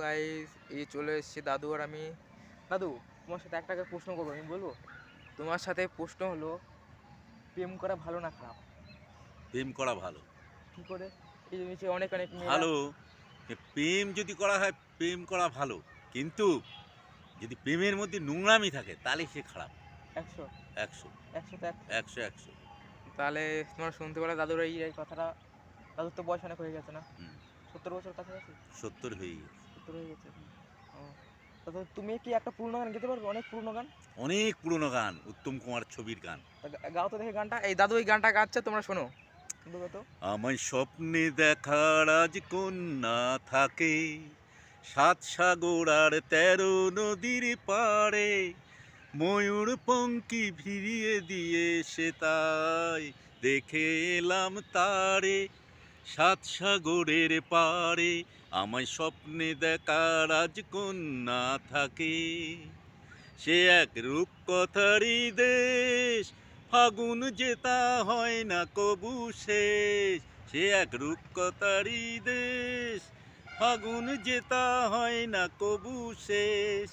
Guys, এই চলে এসেছি দাদু আর আমি। দাদু, তোমার সাথে একটা প্রশ্ন করবো, আমি বলবো? তোমার সাথে প্রশ্ন হলো, প্রেম করা ভালো না খারাপ? প্রেম করা ভালো। কি করে? এই যে নিচে অনেক অনেক মেয়েরা। ভালো প্রেম যদি করা হয়, প্রেম করা ভালো, কিন্তু যদি প্রেমের মধ্যে নোংরামি থাকে তাহলে সে খারাপ। 100 একশো 100 তে 100। একশো একশো তাহলে তোমরা শুনতে পারো দাদুর এই কথাটা। দাদুর তো বয়স অনেক হয়ে গেছে না? হুম, 70 বছর কাছাকাছি। 70 হয়ে গেছে। 70 হয়ে গেছে। ও, দাদু তুমি কি একটা পুরনো গান গেতে পারবে? অনেক পুরনো গান। অনেক পুরনো গান, উত্তম কুমার ছবির গান। গাও তো দেখে গানটা। এই দাদু এই গানটা গাচ্ছে, তোমরা শোনো। শুনতে তো। আমায় স্বপ্নে দেখা রাজকন্যা থাকে, 7 সাগর আর 13 নদীর পাড়ে, ময়ূর পঙ্খী ভিড়িয়ে দিয়ে সে তাই দেখে এলাম তারে। 7 সাগরের পাড়ে আমায় স্বপ্নে দেখা রাজকন্যা থাকে, সে এক রূপকথারই দেশ, ফাগুন যেতা হয় না কবু শেষ। সে এক রূপকথারই দেশ, ফাগুন যেতা হয় না কবু শেষ।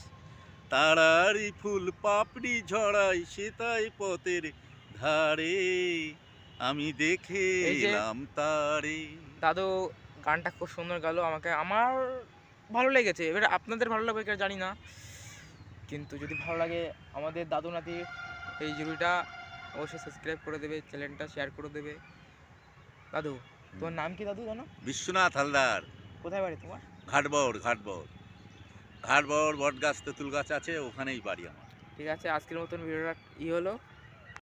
তারারি ফুল পাপড়ি ঝরাই সে তাই পথের ধারে, আমি দেখে এই যে এলাম তারে। দাদু গানটা খুব সুন্দর গেল, আমার ভালো লেগেছে। এবার আপনাদের ভালো লাগবে কিনা জানি না, কিন্তু যদি ভালো লাগে আমাদের দাদু নাতির এই জুড়িটা অবশ্যই সাবস্ক্রাইব করে দেবে, চ্যানেলটা শেয়ার করে দেবে। দাদু, তোমার নাম কি দাদু জানো? বিশ্বনাথ হালদার। কোথায় বাড়ি তোমার? ঘাটবর ঘাটবর ঘাটবর বট গাছ তেঁতুল গাছ আছে, ওখানেই বাড়ি আমার। ঠিক আছে, আজকের মতন ভিডিওটা হলো।